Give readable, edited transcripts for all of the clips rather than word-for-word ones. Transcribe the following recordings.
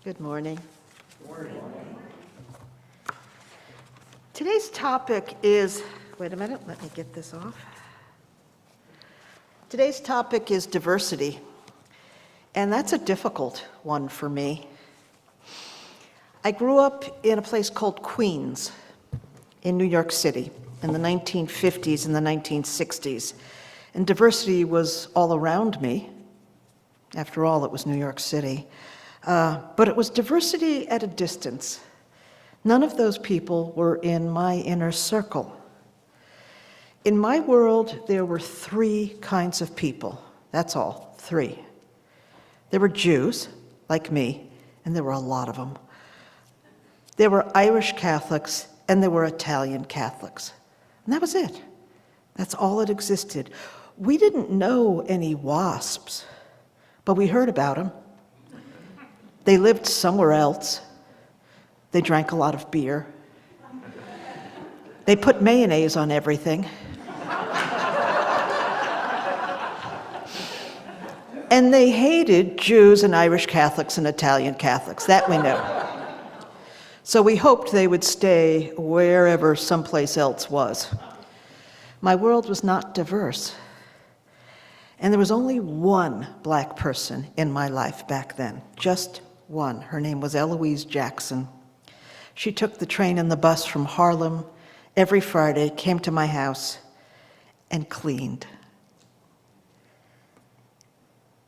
Good morning. Today's topic is, wait a minute, let me get this off. Today's topic is diversity, and that's a difficult one for me. I grew up in a place called Queens in New York City in the 1950s and the 1960s, and diversity was all around me. After all, it was New York City. But it was diversity at a distance. None of those people were in my inner circle. In my world, there were three kinds of people. That's all, three. There were Jews, like me, and there were a lot of them. There were Irish Catholics, and there were Italian Catholics. And that was it. That's all that existed. We didn't know any WASPs, but we heard about them. They lived somewhere else. They drank a lot of beer. They put mayonnaise on everything. And they hated Jews and Irish Catholics and Italian Catholics. That we know. So we hoped they would stay wherever someplace else was. My world was not diverse. And there was only one black person in my life back then, just one. Her name was Eloise Jackson. She took the train and the bus from Harlem every Friday, came to my house, and cleaned.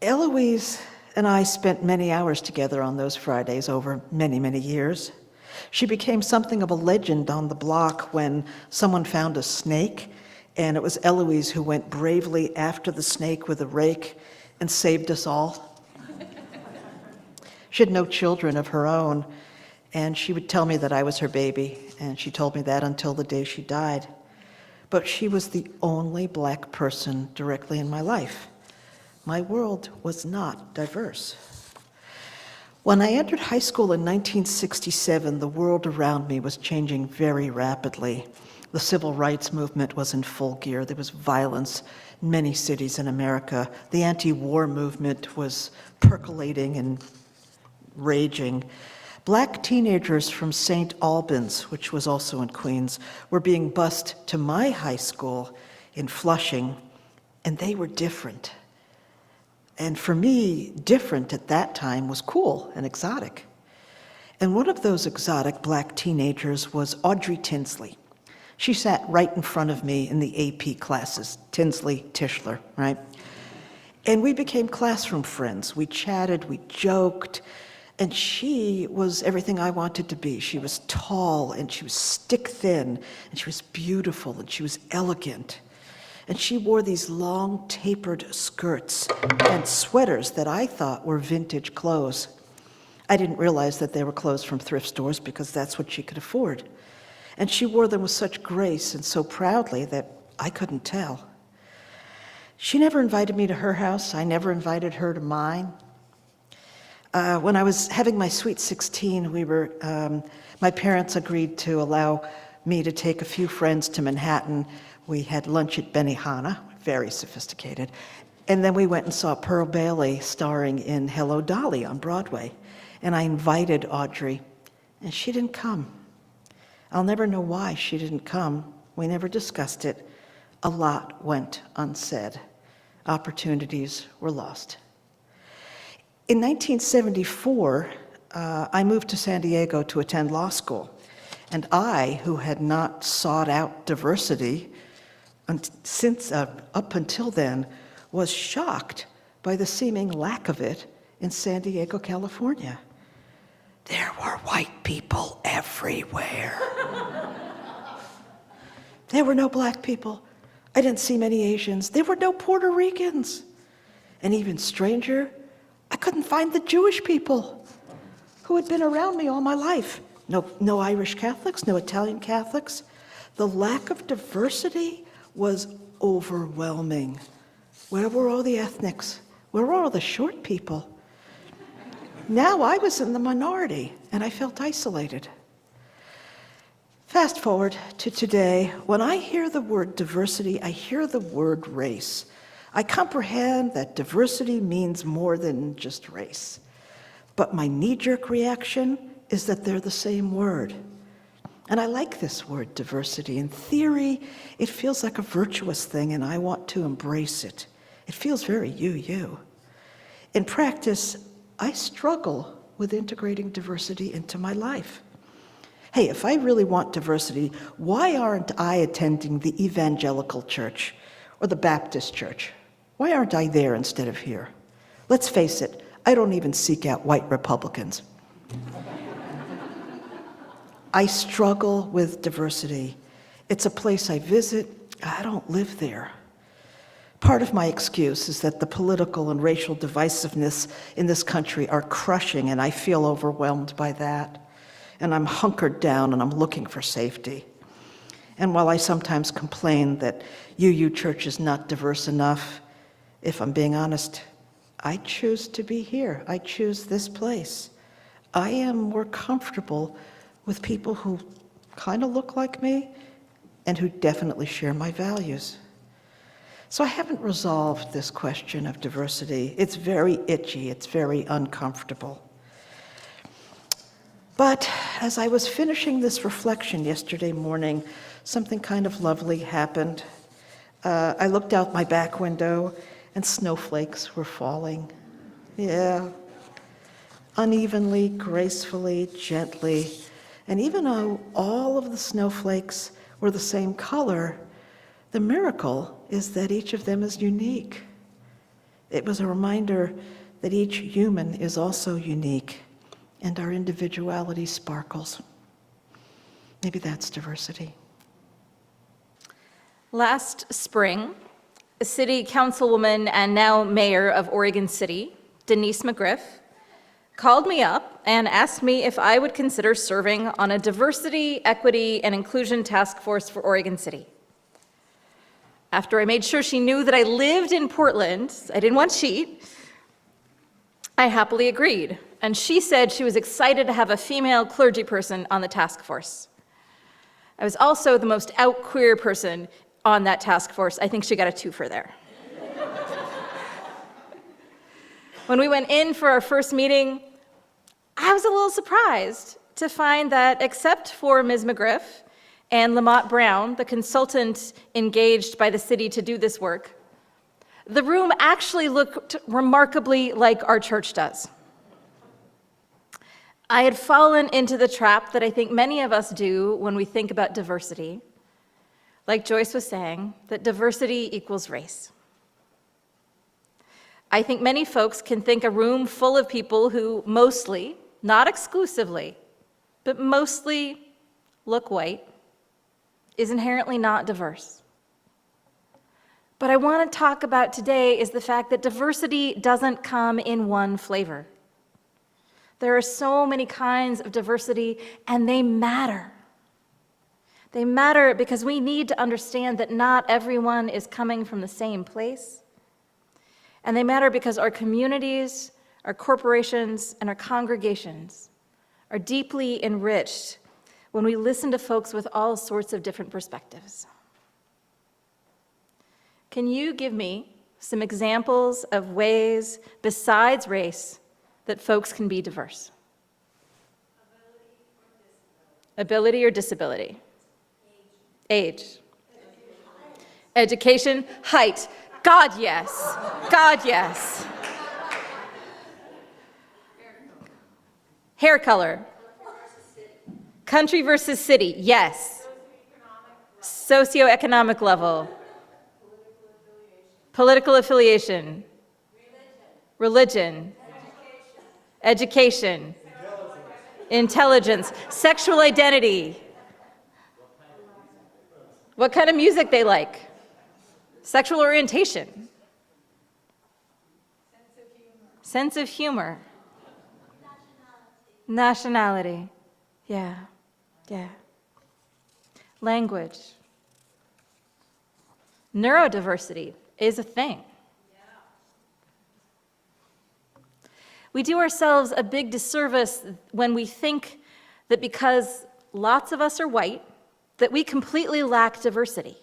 Eloise and I spent many hours together on those Fridays over many, many years. She became something of a legend on the block when someone found a snake, and it was Eloise who went bravely after the snake with a rake and saved us all. She had no children of her own, and she would tell me that I was her baby, and she told me that until the day she died. But she was the only black person directly in my life. My world was not diverse. When I entered high school in 1967, the world around me was changing very rapidly. The civil rights movement was in full gear. There was violence in many cities in America. The anti-war movement was percolating and raging. Black teenagers from St. Albans, which was also in Queens, were being bused to my high school in Flushing, and they were different. And for me, different at that time was cool and exotic. And one of those exotic black teenagers was Audrey Tinsley. She sat right in front of me in the AP classes, Tinsley, Tischler, right? And we became classroom friends. We chatted, we joked, and she was everything I wanted to be. She was tall, and she was stick thin, and she was beautiful, and she was elegant. And she wore these long, tapered skirts and sweaters that I thought were vintage clothes. I didn't realize that they were clothes from thrift stores because that's what she could afford. And she wore them with such grace and so proudly that I couldn't tell. She never invited me to her house. I never invited her to mine. When I was having my sweet 16, my parents agreed to allow me to take a few friends to Manhattan. We had lunch at Benihana, very sophisticated, and then we went and saw Pearl Bailey starring in Hello, Dolly on Broadway. And I invited Audrey, and she didn't come. I'll never know why she didn't come. We never discussed it. A lot went unsaid. Opportunities were lost. In 1974, I moved to San Diego to attend law school. And I, who had not sought out diversity up until then, was shocked by the seeming lack of it in San Diego, California. There were white people everywhere. There were no black people. I didn't see many Asians. There were no Puerto Ricans. And even stranger, I couldn't find the Jewish people who had been around me all my life. No Irish Catholics, no Italian Catholics. The lack of diversity was overwhelming. Where were all the ethnics? Where were all the short people? Now I was in the minority, and I felt isolated. Fast forward to today. When I hear the word diversity, I hear the word race. I comprehend that diversity means more than just race. But my knee-jerk reaction is that they're the same word. And I like this word, diversity. In theory, it feels like a virtuous thing, and I want to embrace it. It feels very you. In practice, I struggle with integrating diversity into my life. Hey, if I really want diversity, why aren't I attending the evangelical church or the Baptist church? Why aren't I there instead of here? Let's face it, I don't even seek out white Republicans. I struggle with diversity. It's a place I visit. I don't live there. Part of my excuse is that the political and racial divisiveness in this country are crushing, and I feel overwhelmed by that. And I'm hunkered down, and I'm looking for safety. And while I sometimes complain that UU Church is not diverse enough, if I'm being honest, I choose to be here. I choose this place. I am more comfortable with people who kind of look like me and who definitely share my values. So I haven't resolved this question of diversity. It's very itchy, it's very uncomfortable. But as I was finishing this reflection yesterday morning, something kind of lovely happened. I looked out my back window and snowflakes were falling. Yeah, unevenly, gracefully, gently. And even though all of the snowflakes were the same color, the miracle is that each of them is unique. It was a reminder that each human is also unique, and our individuality sparkles. Maybe that's diversity. Last spring, a city councilwoman and now mayor of Oregon City, Denise McGriff, called me up and asked me if I would consider serving on a diversity, equity, and inclusion task force for Oregon City. After I made sure she knew that I lived in Portland, I didn't want to cheat, I happily agreed. And she said she was excited to have a female clergy person on the task force. I was also the most out queer person on that task force. I think she got a 2-fer there. When we went in for our first meeting, I was a little surprised to find that except for Ms. McGriff and Lamont Brown, the consultant engaged by the city to do this work, the room actually looked remarkably like our church does. I had fallen into the trap that I think many of us do when we think about diversity. Like Joyce was saying, that diversity equals race. I think many folks can think a room full of people who mostly, not exclusively, but mostly look white is inherently not diverse. But I want to talk about today is the fact that diversity doesn't come in one flavor. There are so many kinds of diversity, and they matter. They matter because we need to understand that not everyone is coming from the same place. And they matter because our communities, our corporations, and our congregations are deeply enriched when we listen to folks with all sorts of different perspectives. Can you give me some examples of ways besides race that folks can be diverse? Ability or disability? Age. Education. Height. God, yes. God, yes. Hair color. Country versus city. Yes. Socioeconomic level. Political affiliation. Religion. Education. Intelligence. Sexual identity. What kind of music they like. Sexual orientation. Sense of humor. Nationality. Yeah. Language. Neurodiversity is a thing. We do ourselves a big disservice when we think that because lots of us are white, that we completely lack diversity.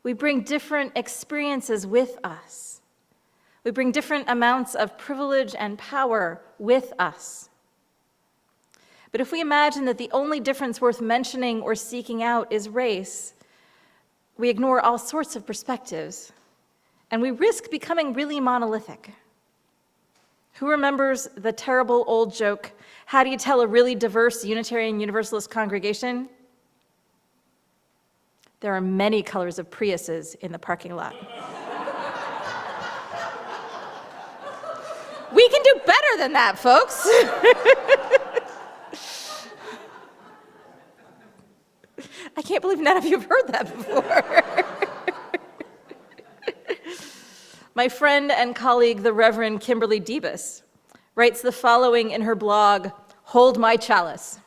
We bring different experiences with us. We bring different amounts of privilege and power with us. But if we imagine that the only difference worth mentioning or seeking out is race, we ignore all sorts of perspectives, and we risk becoming really monolithic. Who remembers the terrible old joke, how do you tell a really diverse Unitarian Universalist congregation? There are many colors of Priuses in the parking lot. We can do better than that, folks. I can't believe none of you have heard that before. My friend and colleague, the Reverend Kimberly Debus, writes the following in her blog, Hold My Chalice.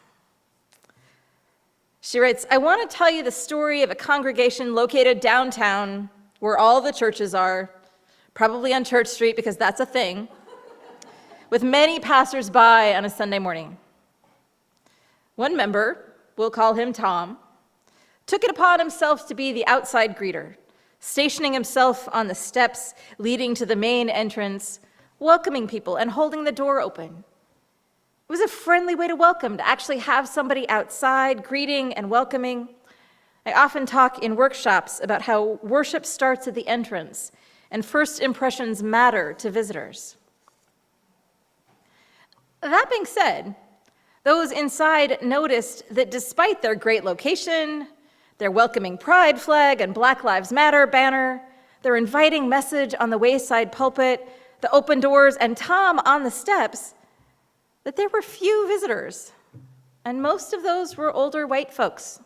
She writes, I want to tell you the story of a congregation located downtown where all the churches are, probably on Church Street because that's a thing, with many passersby on a Sunday morning. One member, we'll call him Tom, took it upon himself to be the outside greeter, stationing himself on the steps leading to the main entrance, welcoming people and holding the door open. It was a friendly way to welcome, to actually have somebody outside greeting and welcoming. I often talk in workshops about how worship starts at the entrance and first impressions matter to visitors. That being said, those inside noticed that despite their great location, their welcoming pride flag and Black Lives Matter banner, their inviting message on the wayside pulpit, the open doors, and Tom on the steps, that there were few visitors, and most of those were older white folks.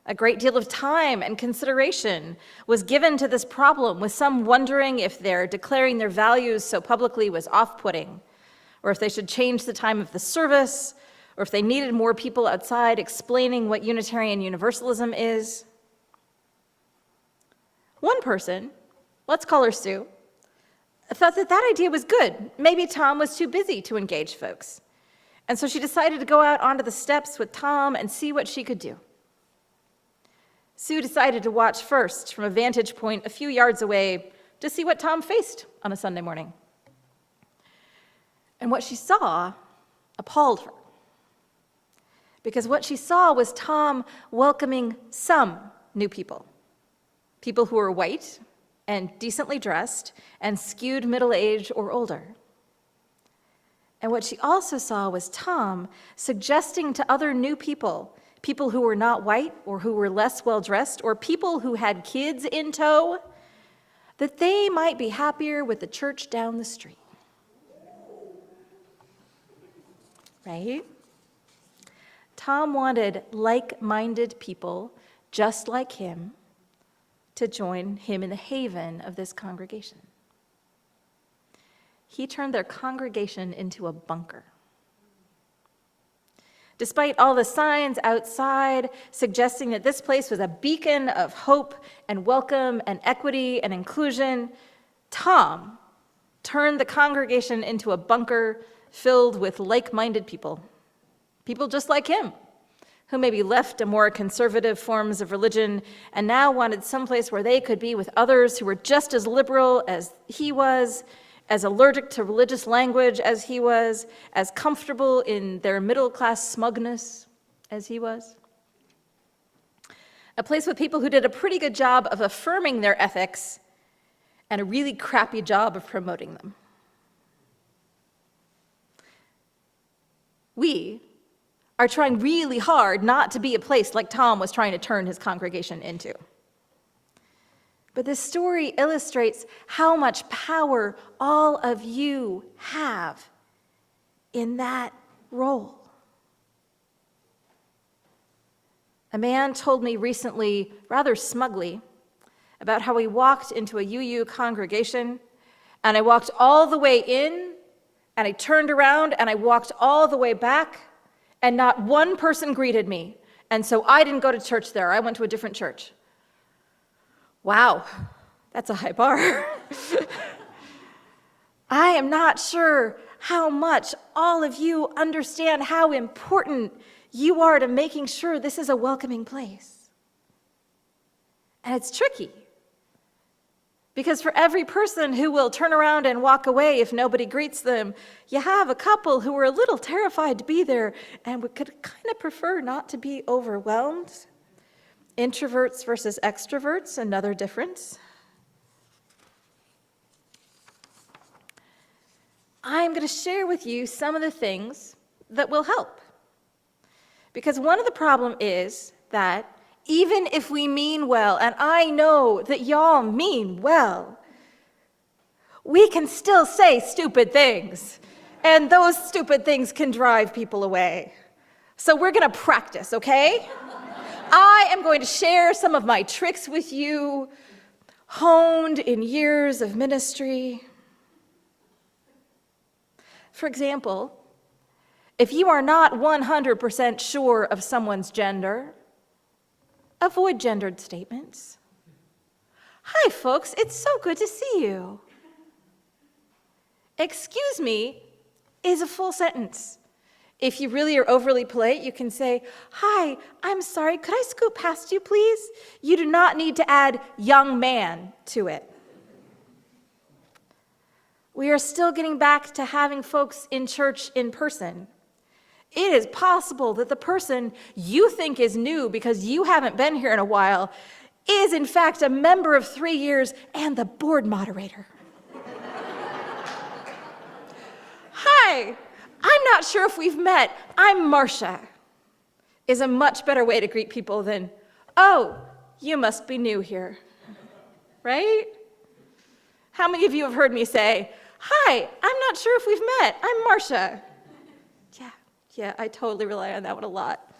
A great deal of time and consideration was given to this problem, with some wondering if their declaring their values so publicly was off-putting, or if they should change the time of the service, or if they needed more people outside explaining what Unitarian Universalism is. One person, let's call her Sue, thought that that idea was good. Maybe Tom was too busy to engage folks. And so she decided to go out onto the steps with Tom and see what she could do. Sue decided to watch first from a vantage point a few yards away to see what Tom faced on a Sunday morning. And what she saw appalled her. Because what she saw was Tom welcoming some new people. People who were white and decently dressed and skewed middle-aged or older. And what she also saw was Tom suggesting to other new people, people who were not white or who were less well-dressed or people who had kids in tow, that they might be happier with the church down the street. Right? Tom wanted like-minded people just like him to join him in the haven of this congregation. He turned their congregation into a bunker. Despite all the signs outside suggesting that this place was a beacon of hope and welcome and equity and inclusion, Tom turned the congregation into a bunker filled with like-minded people, people just like him, who maybe left a more conservative forms of religion and now wanted someplace where they could be with others who were just as liberal as he was, as allergic to religious language as he was, as comfortable in their middle-class smugness as he was. A place with people who did a pretty good job of affirming their ethics and a really crappy job of promoting them. We are trying really hard not to be a place like Tom was trying to turn his congregation into. But this story illustrates how much power all of you have in that role. A man told me recently, rather smugly, about how he walked into a UU congregation, and I walked all the way in, and I turned around, and I walked all the way back, and not one person greeted me. And so I didn't go to church there. I went to a different church. Wow, that's a high bar. I am not sure how much all of you understand how important you are to making sure this is a welcoming place. And it's tricky, Because for every person who will turn around and walk away if nobody greets them, you have a couple who are a little terrified to be there and would kind of prefer not to be overwhelmed. Introverts versus extroverts, another difference. I'm going to share with you some of the things that will help. Because one of the problems is that even if we mean well, and I know that y'all mean well, we can still say stupid things, and those stupid things can drive people away. So we're going to practice, okay? I am going to share some of my tricks with you, honed in years of ministry. For example, if you are not 100% sure of someone's gender, avoid gendered statements. Hi, folks, it's so good to see you. Excuse me is a full sentence. If you really are overly polite, you can say, hi, I'm sorry, could I scoot past you, please? You do not need to add young man to it. We are still getting back to having folks in church in person. It is possible that the person you think is new because you haven't been here in a while is in fact a member of 3 years and the board moderator. Hi, I'm not sure if we've met. I'm Marcia is a much better way to greet people than, oh, you must be new here, right? How many of you have heard me say, hi, I'm not sure if we've met. I'm Marcia. Yeah, I totally rely on that one a lot.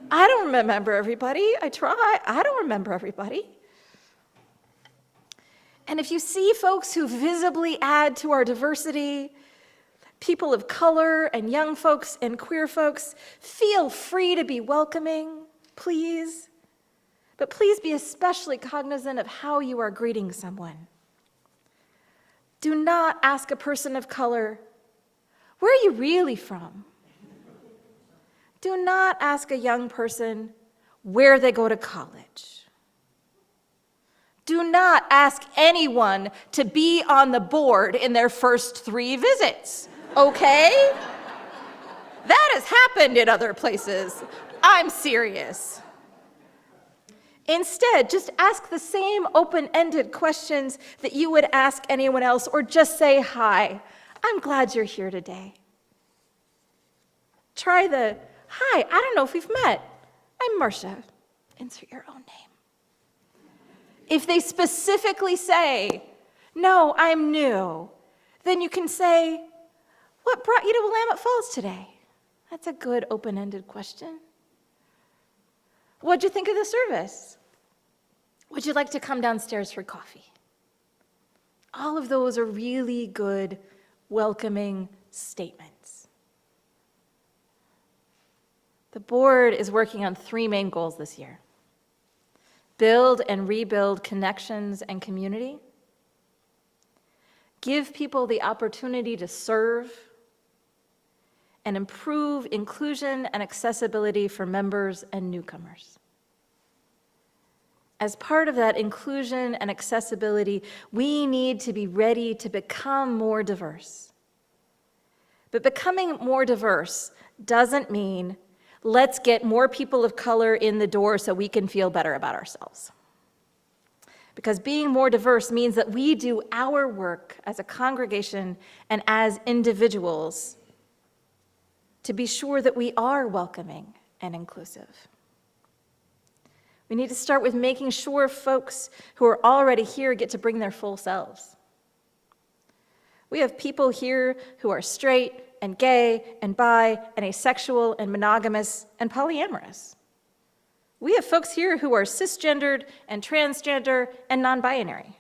I don't remember everybody. I try. I don't remember everybody. And if you see folks who visibly add to our diversity, people of color and young folks and queer folks, feel free to be welcoming, please. But please be especially cognizant of how you are greeting someone. Do not ask a person of color, where are you really from? Do not ask a young person where they go to college. Do not ask anyone to be on the board in their first 3 visits, okay? That has happened in other places. I'm serious. Instead, just ask the same open-ended questions that you would ask anyone else, or just say, hi, I'm glad you're here today. Try the, hi, I don't know if we've met. I'm Marcia. Insert your own name. If they specifically say, no, I'm new, then you can say, what brought you to Willamette Falls today? That's a good open-ended question. What'd you think of the service? Would you like to come downstairs for coffee? All of those are really good, welcoming statements. The board is working on 3 main goals this year. Build and rebuild connections and community. Give people the opportunity to serve. And improve inclusion and accessibility for members and newcomers. As part of that inclusion and accessibility, we need to be ready to become more diverse. But becoming more diverse doesn't mean let's get more people of color in the door so we can feel better about ourselves. Because being more diverse means that we do our work as a congregation and as individuals to be sure that we are welcoming and inclusive. We need to start with making sure folks who are already here get to bring their full selves. We have people here who are straight and gay and bi and asexual and monogamous and polyamorous. We have folks here who are cisgendered and transgender and non-binary.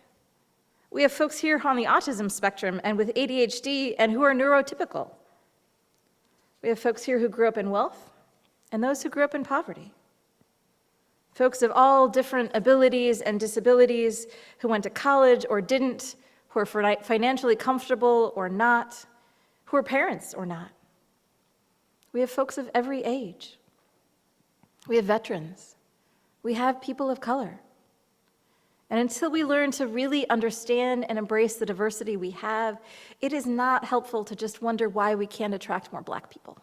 We have folks here on the autism spectrum and with ADHD and who are neurotypical. We have folks here who grew up in wealth and those who grew up in poverty. Folks of all different abilities and disabilities who went to college or didn't, who are financially comfortable or not, who are parents or not. We have folks of every age. We have veterans. We have people of color. And until we learn to really understand and embrace the diversity we have, it is not helpful to just wonder why we can't attract more Black people.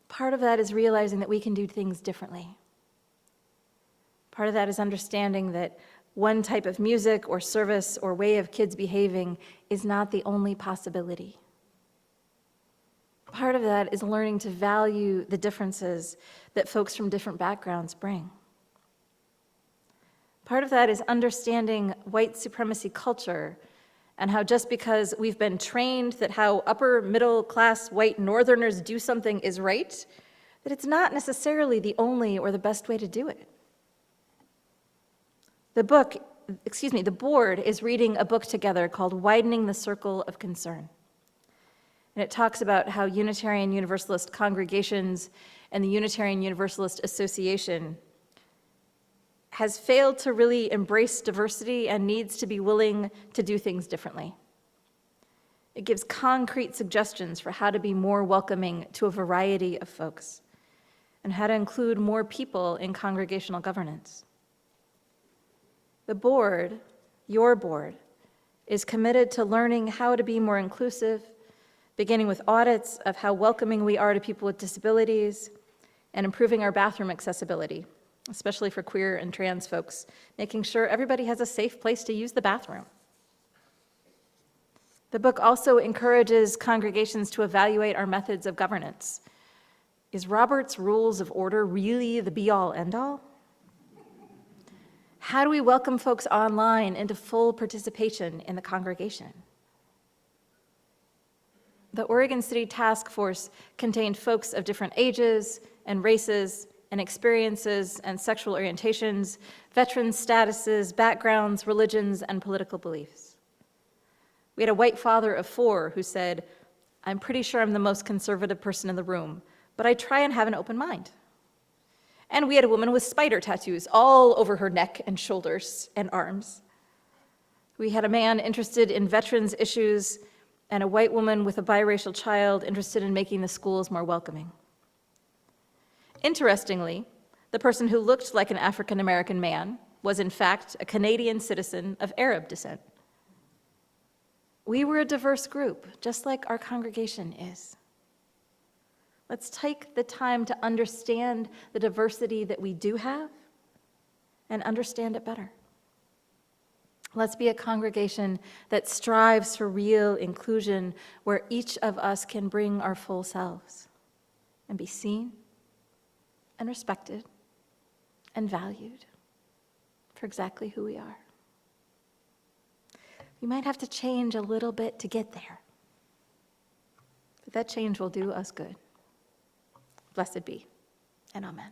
Part of that is realizing that we can do things differently. Part of that is understanding that one type of music or service or way of kids behaving is not the only possibility. Part of that is learning to value the differences that folks from different backgrounds bring. Part of that is understanding white supremacy culture and how just because we've been trained that how upper middle class white Northerners do something is right, that it's not necessarily the only or the best way to do it. The board is reading a book together called Widening the Circle of Concern. And it talks about how Unitarian Universalist congregations and the Unitarian Universalist Association has failed to really embrace diversity and needs to be willing to do things differently. It gives concrete suggestions for how to be more welcoming to a variety of folks and how to include more people in congregational governance. The board, your board, is committed to learning how to be more inclusive, beginning with audits of how welcoming we are to people with disabilities and improving our bathroom accessibility, especially for queer and trans folks, making sure everybody has a safe place to use the bathroom. The book also encourages congregations to evaluate our methods of governance. Is Robert's Rules of Order really the be-all, end-all? How do we welcome folks online into full participation in the congregation? The Oregon City Task Force contained folks of different ages and races and experiences and sexual orientations, veterans' statuses, backgrounds, religions, and political beliefs. We had a white father of 4 who said, "I'm pretty sure I'm the most conservative person in the room, but I try and have an open mind." And we had a woman with spider tattoos all over her neck and shoulders and arms. We had a man interested in veterans' issues and a white woman with a biracial child interested in making the schools more welcoming. Interestingly, the person who looked like an African-American man was in fact a Canadian citizen of Arab descent. We were a diverse group, just like our congregation is. Let's take the time to understand the diversity that we do have and understand it better. Let's be a congregation that strives for real inclusion, where each of us can bring our full selves and be seen and respected and valued for exactly who we are. We might have to change a little bit to get there, but that change will do us good. Blessed be, and amen.